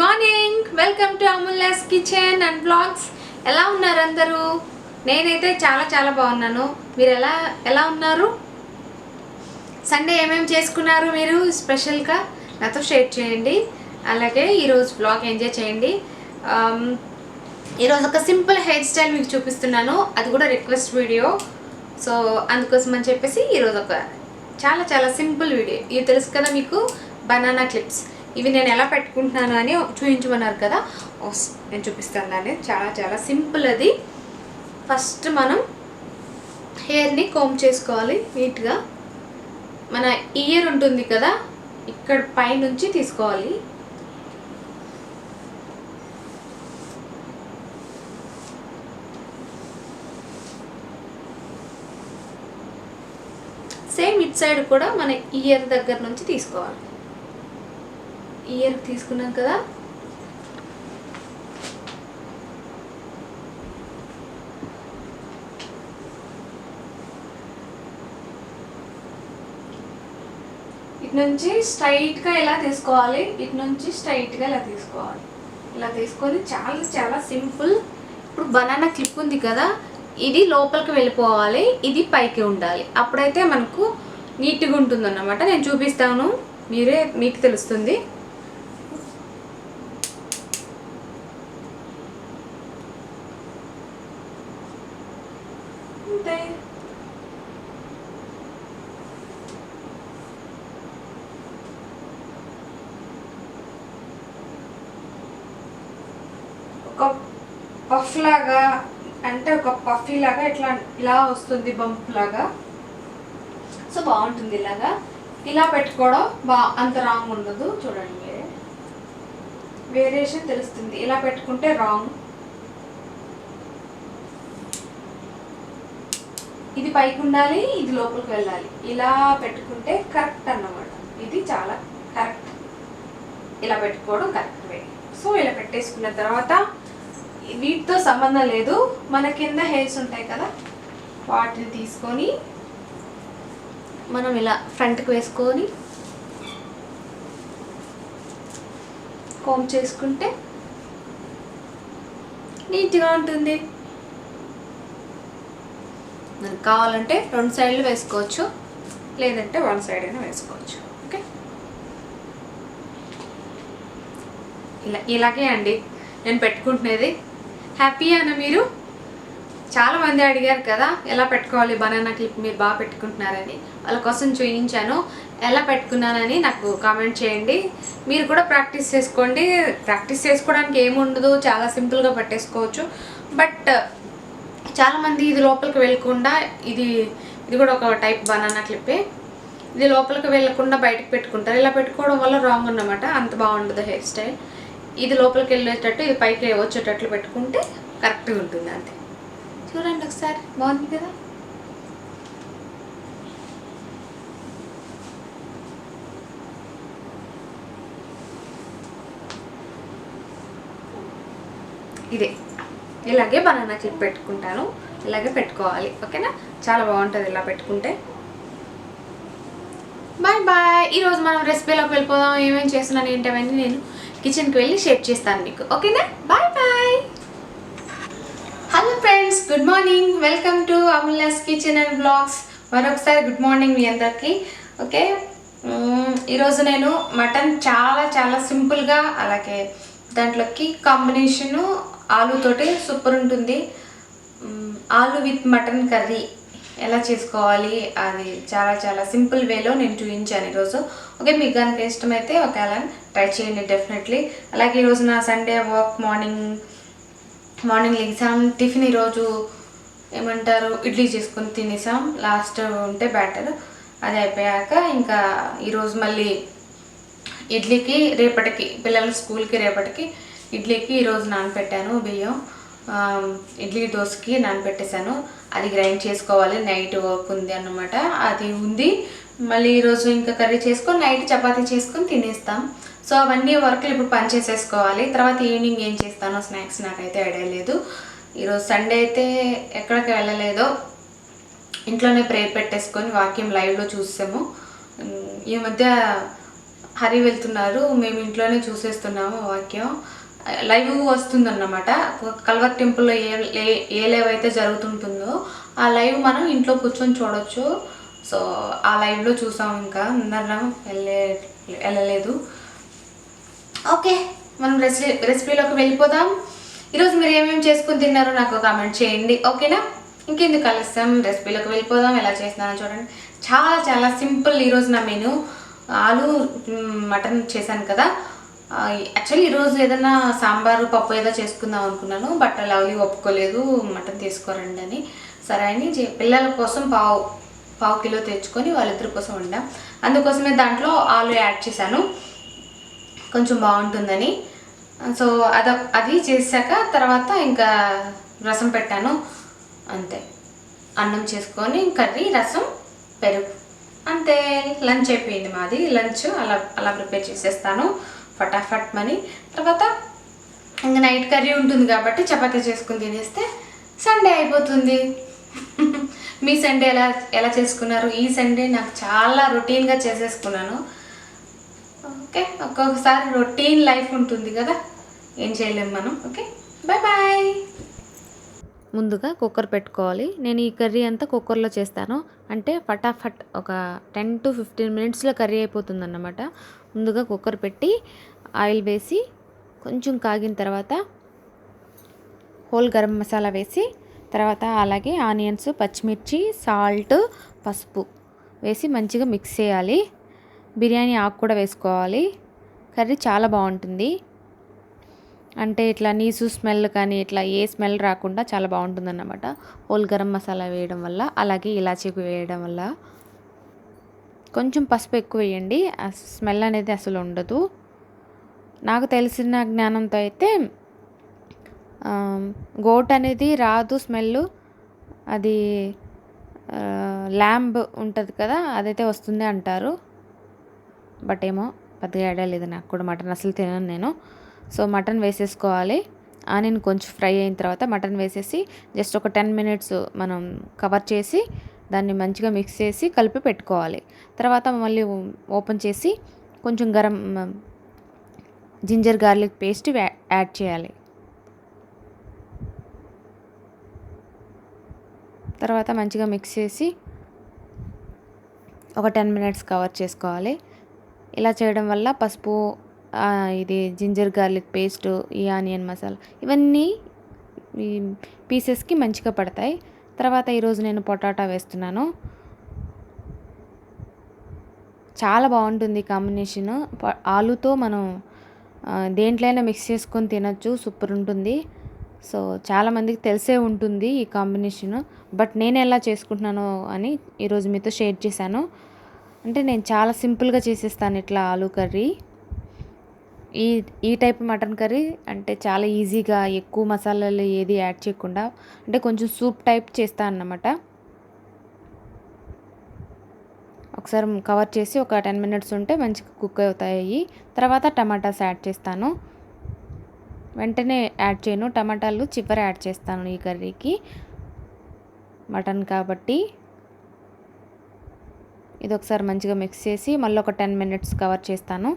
Morning, welcome to Amulya's kitchen and blogs. ఎలా ఉన్నారు అందరూ? నేనైతే చాలా బాగున్నాను. మీరు ఎలా ఉన్నారు? సండే ఏమేమి చేసుకున్నారు మీరు స్పెషల్గా నాతో షేర్ చేయండి. అలాగే ఈరోజు బ్లాగ్ ఎంజాయ్ చేయండి. ఈరోజు ఒక సింపుల్ హెయిర్ స్టైల్ మీకు చూపిస్తున్నాను, అది కూడా రిక్వెస్ట్ వీడియో. సో అందుకోసం అని చెప్పేసి ఈరోజు ఒక చాలా సింపుల్ వీడియో. ఇది తెలుసు కదా మీకు, బనానా క్లిప్స్. ఇవి నేను ఎలా పెట్టుకుంటున్నాను అని చూపించమన్నారు కదా, నేను చూపిస్తాను దాన్ని. చాలా సింపుల్ అది. ఫస్ట్ మనం హెయిర్ని కోంబ్ చేసుకోవాలి నీట్గా. మన ఇయర్ ఉంటుంది కదా, ఇక్కడ పైనుంచి తీసుకోవాలి. సేమ్ ఇట్ సైడ్ కూడా మన ఇయర్ దగ్గర నుంచి తీసుకోవాలి. ఇయర్ తీసుకున్నాం కదా, ఇటు నుంచి స్ట్రైట్గా ఇలా తీసుకోవాలి. ఇటు నుంచి స్ట్రైట్గా ఇలా తీసుకోవాలి. ఇలా తీసుకొని చాలా సింపుల్. ఇప్పుడు బనానా క్లిప్ ఉంది కదా, ఇది లోపలికి వెళ్ళిపోవాలి, ఇది పైకి ఉండాలి. అప్పుడైతే మనకు నీట్గా ఉంటుంది అన్నమాట. నేను చూపిస్తాను, మీకు తెలుస్తుంది. అంతే. ఒక పఫ్ లాగా, అంటే ఒక పఫీ లాగా ఇలా వస్తుంది, బంప్ లాగా. సో బాగుంటుంది ఇలాగా. ఇలా పెట్టుకోవడం అంత రాంగ్ ఉండదు. చూడండి, వేరియేషన్ తెలుస్తుంది. ఇలా పెట్టుకుంటే రాంగ్, ఇది పైకి ఉండాలి, ఇది లోపలికి వెళ్ళాలి. ఇలా పెట్టుకుంటే కరెక్ట్ అన్నమాట. ఇది చాలా కరెక్ట్. ఇలా పెట్టుకోవడం కరెక్ట్ వే. సో ఇలా పెట్టేసుకున్న తర్వాత వీటితో సంబంధం లేదు, మన కింద హెయిర్స్ ఉంటాయి కదా, వాటిని తీసుకొని మనం ఇలా ఫ్రంట్కి వేసుకొని కోంబ్ చేసుకుంటే నీట్గా ఉంటుంది. మనకు కావాలంటే 2 సైడ్లు వేసుకోవచ్చు, లేదంటే 1 సైడ్ అయినా వేసుకోవచ్చు. ఓకే, ఇలాగే అండి నేను పెట్టుకుంటున్నది. హ్యాపీ అన్న మీరు చాలామంది అడిగారు కదా ఎలా పెట్టుకోవాలి బనానా క్లిప్, మీరు బాగా పెట్టుకుంటున్నారని. వాళ్ళ కోసం చూపించాను. ఎలా పెట్టుకున్నానని నాకు కామెంట్ చేయండి. మీరు కూడా ప్రాక్టీస్ చేసుకోండి. ప్రాక్టీస్ చేసుకోవడానికి ఏముండదు, చాలా సింపుల్గా పెట్టేసుకోవచ్చు. బట్ చాలామంది ఇది లోపలికి వెళ్ళకుండా, ఇది కూడా ఒక టైప్ బనానా క్లిప్పే, ఇది లోపలికి వెళ్ళకుండా బయటకు పెట్టుకుంటారు. ఇలా పెట్టుకోవడం వల్ల రాంగ్ అన్నమాట. అంత బాగుండదు హెయిర్ స్టైల్. ఇది లోపలికి వెళ్ళేటట్టు, ఇది పైకి వచ్చేటట్లు పెట్టుకుంటే కరెక్ట్గా ఉంటుంది. అంతే. చూడండి ఒకసారి, బాగుంది కదా. ఇదే ఇలాగే బనానా క్లిప్ పెట్టుకుంటాను. ఇలాగే పెట్టుకోవాలి. ఓకేనా, చాలా బాగుంటుంది ఇలా పెట్టుకుంటే. బాయ్. ఈరోజు మనం రెసిపీలోకి వెళ్ళిపోదాం. ఏమేమి చేస్తున్నాను ఏంటవన్నీ నేను కిచెన్కి వెళ్ళి షేర్ చేస్తాను మీకు. ఓకేనా, bye. Hello friends, good morning. Welcome to Amulya's kitchen and blogs. మరొకసారి గుడ్ మార్నింగ్ మీ అందరికీ. ఓకే, ఈరోజు నేను మటన్ చాలా సింపుల్గా, అలాగే దాంట్లోకి కాంబినేషను ఆలూతోటి సూపర్ ఉంటుంది. ఆలూ విత్ మటన్ కర్రీ ఎలా చేసుకోవాలి అది చాలా సింపుల్ వేలో నేను చూపించాను ఈరోజు. ఓకే, మీకు కనుక ఇష్టమైతే ఒకవేళ ట్రై చేయండి డెఫినెట్లీ. అలాగే ఈరోజు నా సండే వర్క్, మార్నింగ్ లెగ్సాం. టిఫిన్ ఈరోజు ఏమంటారు, ఇడ్లీ చేసుకొని తినేసాం. లాస్ట్ ఉంటే బ్యాటర్, అది అయిపోయాక ఇంకా ఈరోజు మళ్ళీ ఇడ్లీకి, రేపటికి పిల్లల స్కూల్కి రేపటికి ఇడ్లీకి ఈరోజు నానపెట్టాను బియ్యం. ఇడ్లీ దోశకి నానపెట్టేశాను. అది గ్రైండ్ చేసుకోవాలి. నైట్ వర్క్ ఉంది అన్నమాట, అది ఉంది. మళ్ళీ ఈరోజు ఇంకా కర్రీ చేసుకొని నైట్ చపాతీ చేసుకొని తినేస్తాం. సో అవన్నీ వర్క్లు ఇప్పుడు పని చేసేసుకోవాలి. తర్వాత ఈవినింగ్ ఏం చేస్తానో స్నాక్స్ నాకైతే ఐడియా లేదు. ఈరోజు సండే అయితే ఎక్కడికి వెళ్ళలేదు, ఇంట్లోనే ప్రేయర్ పెట్టేసుకొని వాక్యం లైవ్లో చూసాము. ఈ మధ్య హరి వెళ్తున్నారు, మేము ఇంట్లోనే చూసేస్తున్నాము వాక్యం. లైవ్ వస్తుందన్నమాట. కల్వర్ టెంపుల్లో ఏ లైవ్ అయితే జరుగుతుంటుందో ఆ లైవ్ మనం ఇంట్లో కూర్చొని చూడొచ్చు. సో ఆ లైవ్లో చూసాం, ఇంకా అందరం వెళ్ళలేదు. ఓకే, మనం రెసిపీలోకి వెళ్ళిపోదాం. ఈరోజు మీరు ఏమేమి చేసుకుని తిన్నారో నాకు కామెంట్ చేయండి, ఓకేనా? ఇంకెందుకు కలుస్తాం, రెసిపీలోకి వెళ్ళిపోదాం. ఎలా చేస్తున్నానో చూడండి. చాలా చాలా సింపుల్ ఈరోజు నా మెనూ. ఆలు మటన్ చేశాను కదా. యాక్చువల్లీ ఈరోజు ఏదైనా సాంబారు పప్పు ఏదో చేసుకుందాం అనుకున్నాను, బట్ లవ్లీ ఒప్పుకోలేదు మటన్ తీసుకోరండి అని. సరే అని పిల్లల కోసం పావు కిలో తెచ్చుకొని వాళ్ళిద్దరి కోసం వండాం. అందుకోసమే దాంట్లో ఆలు యాడ్ చేశాను, కొంచెం బాగుంటుందని. సో అది చేశాక తర్వాత ఇంకా రసం పెట్టాను, అంతే. అన్నం చేసుకొని కర్రీ, రసం, పెరుగు, అంతే. లంచ్ అయిపోయింది మాది. లంచ్ అలా ప్రిపేర్ చేసేస్తాను ఫటాఫట్ మని. తర్వాత ఇంకా నైట్ కర్రీ ఉంటుంది కాబట్టి చపాతీ చేసుకుని తినేస్తే సండే అయిపోతుంది. మీ సండే ఎలా చేసుకున్నారు? ఈ సండే నాకు చాలా రొటీన్గా చేసేసుకున్నాను. ఓకే, ఒక్కొక్కసారి రొటీన్ లైఫ్ ఉంటుంది కదా, ఏం చేయలేము మనం. Okay, bye bye. ముందుగా కుక్కర్ పెట్టుకోవాలి. నేను ఈ కర్రీ అంతా కుక్కర్లో చేస్తాను, అంటే ఫటాఫట్ ఒక 10 to 15 మినిట్స్లో కర్రీ అయిపోతుందన్నమాట. ముందుగా కుక్కర్ పెట్టి ఆయిల్ వేసి కొంచెం కాగిన తర్వాత హోల్ గరం మసాలా వేసి, తర్వాత అలాగే ఆనియన్స్, పచ్చిమిర్చి, సాల్ట్, పసుపు వేసి మంచిగా మిక్స్ చేయాలి. బిర్యానీ ఆకు కూడా వేసుకోవాలి. కర్రీ చాలా బాగుంటుంది, అంటే ఇట్లా నీసు స్మెల్ కానీ ఇట్లా ఏ స్మెల్ రాకుండా చాలా బాగుంటుంది అన్నమాట హోల్ గరం మసాలా వేయడం వల్ల. అలాగే ఇలాచీ వేయడం వల్ల. కొంచెం పసుపు ఎక్కువ వేయండి, ఆ స్మెల్ అనేది అసలు ఉండదు. నాకు తెలిసిన జ్ఞానంతో అయితే గోట్ అనేది రాదు స్మెల్, అది ల్యాంబ్ ఉంటుంది కదా అదైతే వస్తుంది అంటారు. బట్ ఏమో పెద్దగా ఐడియా లేదు నాకు కూడా, మటన్ అసలు తినను నేను. సో మటన్ వేసేసుకోవాలి. ఆనియన్ కొంచెం ఫ్రై అయిన తర్వాత మటన్ వేసేసి జస్ట్ ఒక 10 మినిట్స్ మనం కవర్ చేసి దాన్ని మంచిగా మిక్స్ చేసి కలిపి పెట్టుకోవాలి. తర్వాత మళ్ళీ ఓపెన్ చేసి కొంచెం జింజర్ గార్లిక్ పేస్ట్ యాడ్ చేయాలి. తర్వాత మంచిగా మిక్స్ చేసి ఒక 10 మినిట్స్ కవర్ చేసుకోవాలి. ఇలా చేయడం వల్ల పసుపు, ఇది జింజర్ గార్లిక్ పేస్ట్, ఈ ఆనియన్ మసాలా ఇవన్నీ ఈ పీసెస్కి మంచిగా పడతాయి. తర్వాత ఈరోజు నేను పొటాటా వేస్తున్నాను. చాలా బాగుంటుంది కాంబినేషను. ఆలుతో మనం దేంట్లైనా మిక్స్ చేసుకొని తినచ్చు, సూపర్ ఉంటుంది. సో చాలామందికి తెలిసే ఉంటుంది ఈ కాంబినేషను, బట్ నేను ఎలా చేసుకుంటున్నానో అని ఈరోజు మీతో షేర్ చేశాను. అంటే నేను చాలా సింపుల్గా చేసేస్తాను ఇట్లా ఆలు కర్రీ. ఈ టైప్ మటన్ కర్రీ అంటే చాలా ఈజీగా, ఎక్కువ మసాలాలు ఏది యాడ్ చేయకుండా, అంటే కొంచెం సూప్ టైప్ చేస్తాను అన్నమాట. ఒకసారి కవర్ చేసి ఒక 10 మినిట్స్ ఉంటే మంచిగా కుక్ అవుతాయి. తర్వాత టమాటాస్ యాడ్ చేస్తాను, వెంటనే యాడ్ చేయను, టమాటాలు చివరి యాడ్ చేస్తాను ఈ కర్రీకి, మటన్ కాబట్టి. ఇది ఒకసారి మంచిగా మిక్స్ చేసి మళ్ళీ ఒక 10 మినిట్స్ కవర్ చేస్తాను.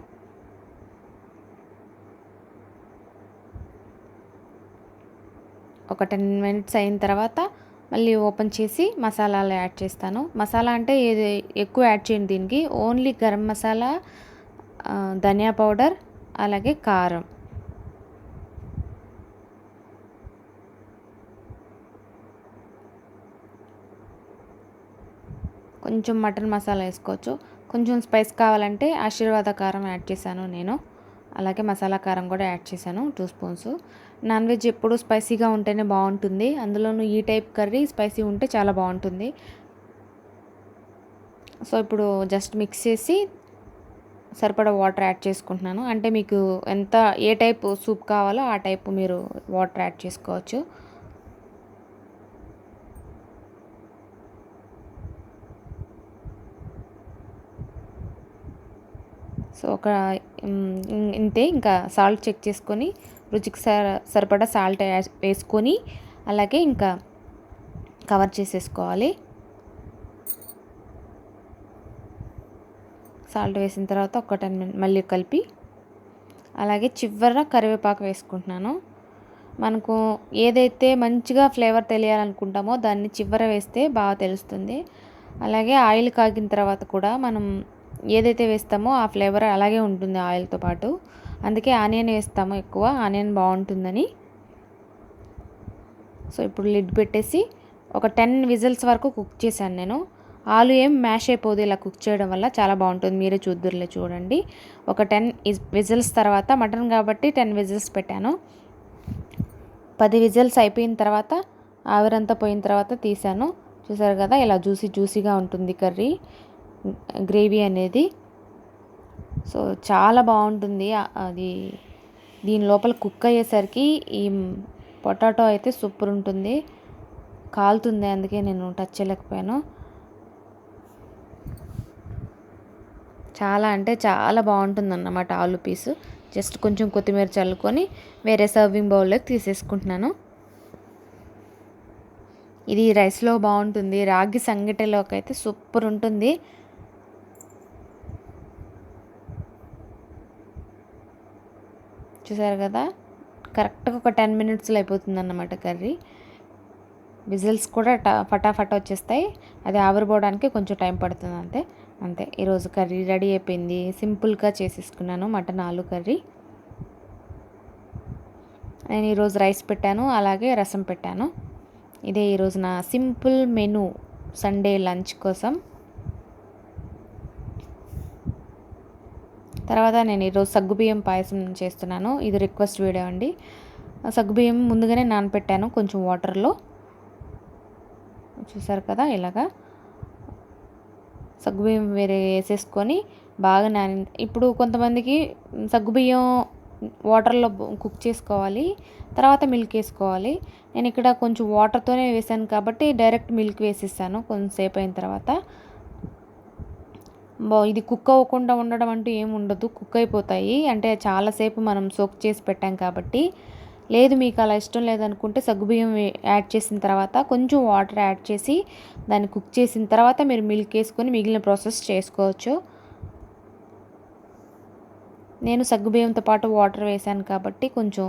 ఒక 10 మినిట్స్ అయిన తర్వాత మళ్ళీ ఓపెన్ చేసి మసాలాలు యాడ్ చేస్తాను. మసాలా అంటే ఏది ఎక్కువ యాడ్ చేయండి దీనికి, ఓన్లీ గరం మసాలా, ధనియా పౌడర్, అలాగే కారం. కొంచెం మటన్ మసాలా వేసుకోవచ్చు. కొంచెం స్పైస్ కావాలంటే ఆశీర్వాద కారం యాడ్ చేశాను నేను, అలాగే మసాలా కారం కూడా యాడ్ చేశాను 2 స్పూన్స్. నాన్ వెజ్ ఎప్పుడు స్పైసీగా ఉంటేనే బాగుంటుంది, అందులోనూ ఈ టైప్ కర్రీ స్పైసీ ఉంటే చాలా బాగుంటుంది. సో ఇప్పుడు జస్ట్ మిక్స్ చేసి సరిపడా వాటర్ యాడ్ చేసుకుంటున్నాను. అంటే మీకు ఏ టైప్ సూప్ కావాలో ఆ టైప్ మీరు వాటర్ యాడ్ చేసుకోవచ్చు. సో ఇంతే, ఇంకా సాల్ట్ చెక్ చేసుకొని రుచికి సరిపడా సాల్ట్ వేసుకొని అలాగే ఇంకా కవర్ చేసేసుకోవాలి. సాల్ట్ వేసిన తర్వాత ఒక 10 మినిట్స్ మళ్ళీ కలిపి, అలాగే చివర కరివేపాకు వేసుకుంటున్నాను. మనకు ఏదైతే మంచిగా ఫ్లేవర్ తెలియాలనుకుంటామో దాన్ని చివర వేస్తే బాగా తెలుస్తుంది. అలాగే ఆయిల్ కాగిన తర్వాత కూడా మనం ఏదైతే వేస్తామో ఆ ఫ్లేవర్ అలాగే ఉంటుంది ఆయిల్తో పాటు. అందుకే ఆనియన్ వేస్తాము ఎక్కువ, ఆనియన్ బాగుంటుందని. సో ఇప్పుడు లిడ్ పెట్టేసి ఒక 10 విజిల్స్ వరకు కుక్ చేశాను నేను. ఆలు ఏం మ్యాష్ అయిపోదు ఇలా కుక్ చేయడం వల్ల, చాలా బాగుంటుంది. మీరే చూద్దురులే, చూడండి. ఒక 10 విజిల్స్ తర్వాత, మటన్ కాబట్టి 10 విజిల్స్ పెట్టాను. 10 విజిల్స్ అయిపోయిన తర్వాత ఆవిరంతా పోయిన తర్వాత తీసాను. చూసారు కదా, ఇలా జ్యూసీగా ఉంటుంది కర్రీ, గ్రేవీ అనేది. సో చాలా బాగుంటుంది అది. దీని లోపల కుక్ అయ్యేసరికి ఈ పొటాటో అయితే సూపర్ ఉంటుంది. కాలుతుంది, అందుకే నేను టచ్ చేయలేకపోయాను. చాలా అంటే చాలా బాగుంటుంది అన్నమాట ఆలు పీసు. జస్ట్ కొంచెం కొత్తిమీర చల్లుకొని వేరే సర్వింగ్ బౌల్లోకి తీసేసుకుంటున్నాను. ఇది రైస్లో బాగుంటుంది, రాగి సంగటిలోకి అయితే సూపర్ ఉంటుంది. చూసారు కదా, కరెక్ట్గా ఒక 10 మినిట్స్లో అయిపోతుంది అన్నమాట కర్రీ. విజిల్స్ కూడా ఫటాఫట్ వచ్చేస్తాయి. అది ఆవిరిపోవడానికి కొంచెం టైం పడుతుంది అంతే. ఈరోజు కర్రీ రెడీ అయిపోయింది. సింపుల్గా చేసేసుకున్నాను మటన్ ఆలు కర్రీ. నేను ఈరోజు రైస్ పెట్టాను, అలాగే రసం పెట్టాను. ఇదే ఈరోజు నా సింపుల్ మెనూ సండే లంచ్ కోసం. తర్వాత నేను ఈరోజు సగ్గుబియ్యం పాయసం చేస్తున్నాను. ఇది రిక్వెస్ట్ వీడియో అండి. సగ్గుబియ్యం ముందుగానే నానపెట్టాను కొంచెం వాటర్లో. చూసారు కదా, ఇలాగా సగ్గుబియ్యం వేసేసుకొని బాగా ఇప్పుడు కొంతమందికి సగ్గుబియ్యం వాటర్లో కుక్ చేసుకోవాలి, తర్వాత మిల్క్ వేసుకోవాలి. నేను ఇక్కడ కొంచెం వాటర్తోనే వేసాను కాబట్టి డైరెక్ట్ మిల్క్ వేసేసాను. కొంచెంసేపు అయిన తర్వాత ఇది కుక్ అవ్వకుండా ఉండడం అంటూ ఏమి ఉండదు, కుక్ అయిపోతాయి. అంటే చాలాసేపు మనం సోక్ చేసి పెట్టాం కాబట్టి. లేదు మీకు అలా ఇష్టం లేదనుకుంటే సగ్గుబియ్యం యాడ్ చేసిన తర్వాత కొంచెం వాటర్ యాడ్ చేసి దాన్ని కుక్ చేసిన తర్వాత మీరు మిల్క్ వేసుకొని మిగిలిన ప్రాసెస్ చేసుకోవచ్చు. నేను సగ్గుబియ్యంతో పాటు వాటర్ వేసాను కాబట్టి కొంచెం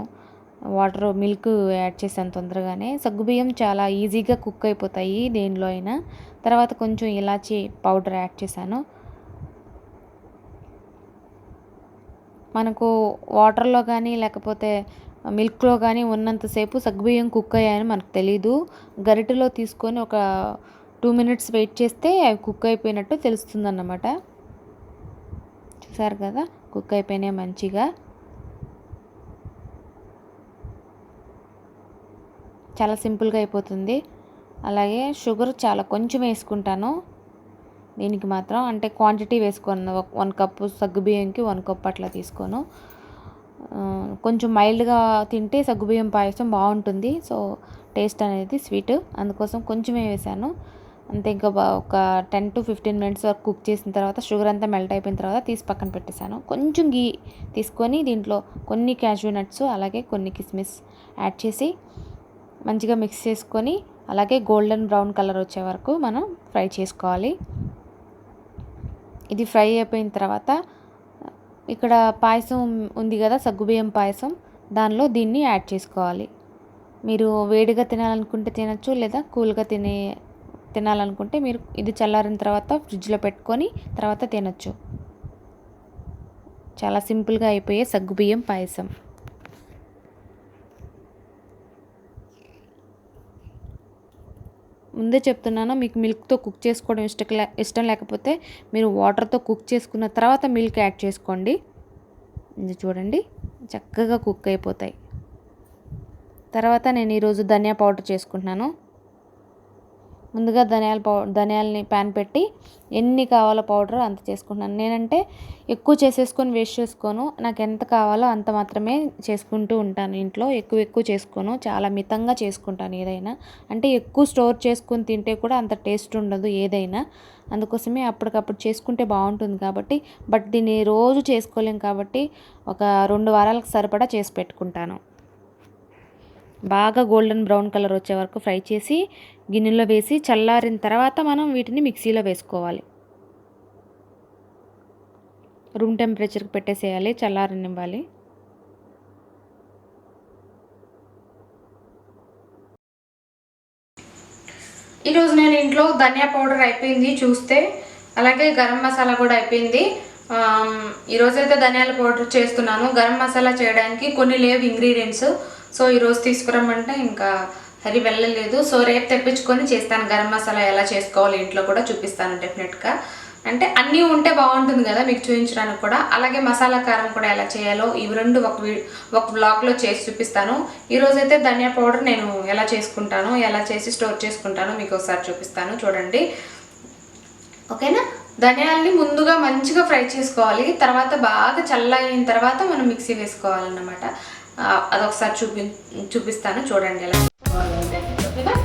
మిల్క్ యాడ్ చేశాను తొందరగానే. సగ్గుబియ్యం చాలా ఈజీగా కుక్ అయిపోతాయి దేనిలో అయినా. తర్వాత కొంచెం ఇలాచీ పౌడర్ యాడ్ చేశాను. మనకు వాటర్లో కానీ లేకపోతే మిల్క్లో కానీ ఉన్నంతసేపు సగ్గుబియ్యం కుక్ అయ్యాయని మనకు తెలీదు. గరిటెలో తీసుకొని ఒక 2 మినిట్స్ వెయిట్ చేస్తే అవి కుక్ అయిపోయినట్టు తెలుస్తుందన్నమాట. చూసారు కదా, కుక్ అయిపోయినాయి మంచిగా. చాలా సింపుల్గా అయిపోతుంది. అలాగే షుగర్ చాలా కొంచెం వేసుకుంటాను దీనికి మాత్రం. అంటే క్వాంటిటీ వేసుకోను, 1 కప్పు సగ్గుబియ్యంకి 1 కప్పు అట్లా తీసుకోను. కొంచెం మైల్డ్గా తింటే సగ్గుబియ్యం పాయసం బాగుంటుంది. సో టేస్ట్ అనేది స్వీట్, అందుకోసం కొంచెమే వేసాను అంతే. ఇంకా ఒక 10 to 15 మినిట్స్ వరకు కుక్ చేసిన తర్వాత షుగర్ అంతా మెల్ట్ అయిపోయిన తర్వాత తీసి పక్కన పెట్టేశాను. కొంచెం గీ తీసుకొని దీంట్లో కొన్ని క్యాష్యూ నట్స్ అలాగే కొన్ని కిస్మిస్ యాడ్ చేసి మంచిగా మిక్స్ చేసుకొని, అలాగే గోల్డెన్ బ్రౌన్ కలర్ వచ్చే వరకు మనం ఫ్రై చేసుకోవాలి. ఇది ఫ్రై అయిపోయిన తర్వాత ఇక్కడ పాయసం ఉంది కదా, సగ్గుబియ్యం పాయసం, దానిలో దీన్ని యాడ్ చేసుకోవాలి. మీరు వేడిగా తినాలనుకుంటే తినచ్చు, లేదా కూల్గా తినాలనుకుంటే మీరు ఇది చల్లారిన తర్వాత ఫ్రిడ్జ్లో పెట్టుకొని తర్వాత తినచ్చు. చాలా సింపుల్గా అయిపోయే సగ్గుబియ్యం పాయసం. ముందే చెప్తున్నాను, మీకు మిల్క్తో కుక్ చేసుకోవడం ఇష్టం లేకపోతే మీరు వాటర్తో కుక్ చేసుకున్న తర్వాత మిల్క్ యాడ్ చేసుకోండి. ఇది చూడండి, చక్కగా కుక్ అయిపోతాయి. తర్వాత నేను ఈరోజు ధనియా పౌడర్ చేసుకుంటున్నాను. ముందుగా ధనియాలని ప్యాన్ పెట్టి ఎన్ని కావాలో పౌడర్ అంత చేసుకుంటున్నాను. నేనంటే ఎక్కువ చేసేసుకొని వేస్ట్ చేసుకోను, నాకు ఎంత కావాలో అంత మాత్రమే చేసుకుంటూ ఉంటాను ఇంట్లో. ఎక్కువ చేసుకోను, చాలా మితంగా చేసుకుంటాను ఏదైనా. అంటే ఎక్కువ స్టోర్ చేసుకొని తింటే కూడా అంత టేస్ట్ ఉండదు ఏదైనా, అందుకోసమే అప్పటికప్పుడు చేసుకుంటే బాగుంటుంది కాబట్టి. బట్ దీన్ని రోజు చేసుకోలేం కాబట్టి ఒక 2 వారాలకు సరిపడా చేసి పెట్టుకుంటాను. బాగా గోల్డెన్ బ్రౌన్ కలర్ వచ్చే వరకు ఫ్రై చేసి గిన్నెలో వేసి చల్లారిన తర్వాత మనం వీటిని మిక్సీలో వేసుకోవాలి. రూమ్ టెంపరేచర్కి పెట్టేసేయాలి, చల్లారనివ్వాలి. ఈరోజు నేను ఇంట్లో ధనియా పౌడర్ అయిపోయింది చూస్తే, అలాగే గరం మసాలా కూడా అయిపోయింది. ఈరోజైతే ధనియాల పౌడర్ చేస్తున్నాను. గరం మసాలా చేయడానికి కొన్ని లేవు ఇంగ్రీడియంట్స్. సో ఈరోజు తీసుకురమ్మంటే ఇంకా హరి వెళ్ళలేదు. సో రేపు తెప్పించుకొని చేస్తాను. గరం మసాలా ఎలా చేసుకోవాలి ఇంట్లో కూడా చూపిస్తాను డెఫినెట్గా. అంటే అన్నీ ఉంటే బాగుంటుంది కదా మీకు చూపించడానికి కూడా. అలాగే మసాలా కారం కూడా ఎలా చేయాలో ఇవి రెండు ఒక బ్లాగ్లో చేసి చూపిస్తాను. ఈరోజైతే ధనియా పౌడర్ నేను ఎలా చేసుకుంటాను, ఎలా చేసి స్టోర్ చేసుకుంటాను మీకు ఒకసారి చూపిస్తాను చూడండి. ఓకేనా? ధనియాల్ని ముందుగా మంచిగా ఫ్రై చేసుకోవాలి. తర్వాత బాగా చల్లయిన తర్వాత మనం మిక్సీ వేసుకోవాలన్నమాట. అదొకసారి చూపిస్తాను చూడండి ఎలా. ఓకేనా?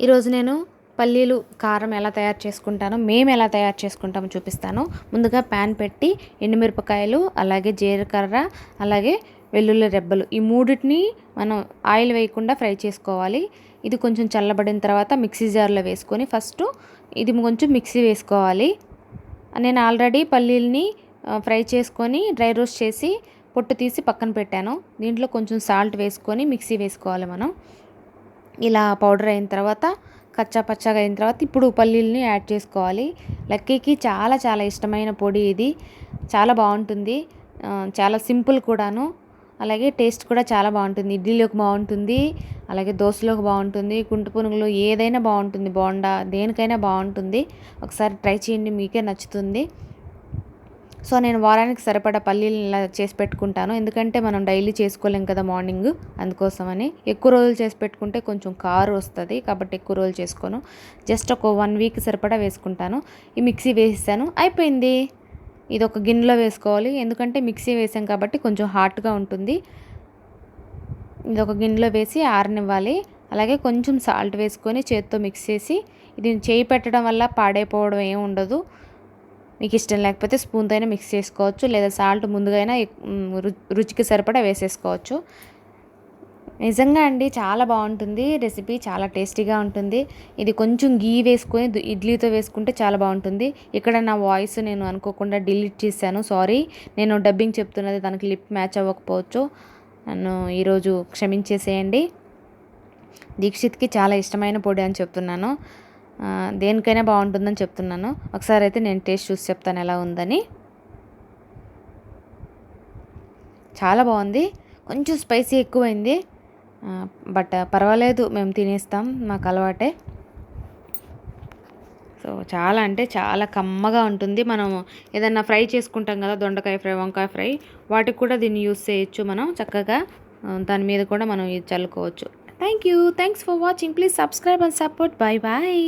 ఈరోజు నేను పల్లీలు కారం ఎలా తయారు చేసుకుంటానో, మేము ఎలా తయారు చేసుకుంటామో చూపిస్తాను. ముందుగా ప్యాన్ పెట్టి ఎండుమిరపకాయలు, అలాగే జీలకర్ర, అలాగే వెల్లుల్లి రెబ్బలు, ఈ మూడింటిని మనం ఆయిల్ వేయకుండా ఫ్రై చేసుకోవాలి. ఇది కొంచెం చల్లబడిన తర్వాత మిక్సీ జార్లో వేసుకొని ఫస్ట్ ఇది కొంచెం మిక్సీ వేసుకోవాలి. నేను ఆల్రెడీ పల్లీలని ఫ్రై చేసుకొని డ్రై రోస్ట్ చేసి పొట్టు తీసి పక్కన పెట్టాను. దీంట్లో కొంచెం సాల్ట్ వేసుకొని మిక్సీ వేసుకోవాలి మనం. ఇలా పౌడర్ అయిన తర్వాత కచ్చా పచ్చాగా అయిన తర్వాత ఇప్పుడు పల్లీలని యాడ్ చేసుకోవాలి. లక్కీకి చాలా చాలా ఇష్టమైన పొడి ఇది. చాలా బాగుంటుంది, చాలా సింపుల్ కూడాను. అలాగే టేస్ట్ కూడా చాలా బాగుంటుంది. ఇడ్లీలోకి బాగుంటుంది, అలాగే దోశలోకి బాగుంటుంది, కుంటు పునుగులు ఏదైనా బాగుంటుంది, బోండా దేనికైనా బాగుంటుంది. ఒకసారి ట్రై చేయండి, మీకే నచ్చుతుంది. సో నేను వారానికి సరిపడా పల్లీలు ఇలా చేసి పెట్టుకుంటాను. ఎందుకంటే మనం డైలీ చేసుకోలేం కదా మార్నింగ్, అందుకోసమని. ఎక్కువ రోజులు చేసి పెట్టుకుంటే కొంచెం కారు వస్తుంది, కాబట్టి ఎక్కువ రోజులు చేసుకోను. జస్ట్ ఒక 1 వీక్ సరిపడా వేసుకుంటాను. ఈ మిక్సీ వేసేసాను, అయిపోయింది. ఇది ఒక గిన్నెలో వేసుకోవాలి, ఎందుకంటే మిక్సీ వేసాం కాబట్టి కొంచెం హాట్గా ఉంటుంది. ఇది ఒక గిన్నెలో వేసి ఆరనివ్వాలి. అలాగే కొంచెం సాల్ట్ వేసుకొని చేత్తో మిక్స్ చేసి, ఇది చేయి పెట్టడం వల్ల పాడైపోవడం ఏమి ఉండదు. మీకు ఇష్టం లేకపోతే స్పూన్తో అయినా మిక్స్ చేసుకోవచ్చు, లేదా సాల్ట్ ముందుగా అయినా రుచికి సరిపడా వేసేసుకోవచ్చు. నిజంగా అండి చాలా బాగుంటుంది రెసిపీ, చాలా టేస్టీగా ఉంటుంది. ఇది కొంచెం గీ వేసుకొని ఇడ్లీతో వేసుకుంటే చాలా బాగుంటుంది. ఇక్కడ నా వాయిస్ నేను అనుకోకుండా డిలీట్ చేశాను, సారీ. నేను డబ్బింగ్ చెప్తున్నది దానికి లిప్ మ్యాచ్ అవ్వకపోవచ్చు, నన్ను ఈరోజు క్షమించేసేయండి. దీక్షిత్కి చాలా ఇష్టమైన పొడి అని చెప్తున్నాను, దేనికైనా బాగుంటుందని చెప్తున్నాను. ఒకసారి అయితే నేను టేస్ట్ చూసి చెప్తాను ఎలా ఉందని. చాలా బాగుంది, కొంచెం స్పైసీ ఎక్కువైంది, బట్ పర్వాలేదు, మేము తినేస్తాం, మాకు అలవాటే. సో చాలా అంటే చాలా కమ్మగా ఉంటుంది. మనం ఏదన్నా ఫ్రై చేసుకుంటాం కదా, దొండకాయ ఫ్రై, వంకాయ ఫ్రై, వాటికి కూడా దీన్ని యూస్ చేయొచ్చు మనం చక్కగా. దాని మీద కూడా మనం ఇది చల్లుకోవచ్చు. Thanks for watching. Please subscribe and support. Bye bye.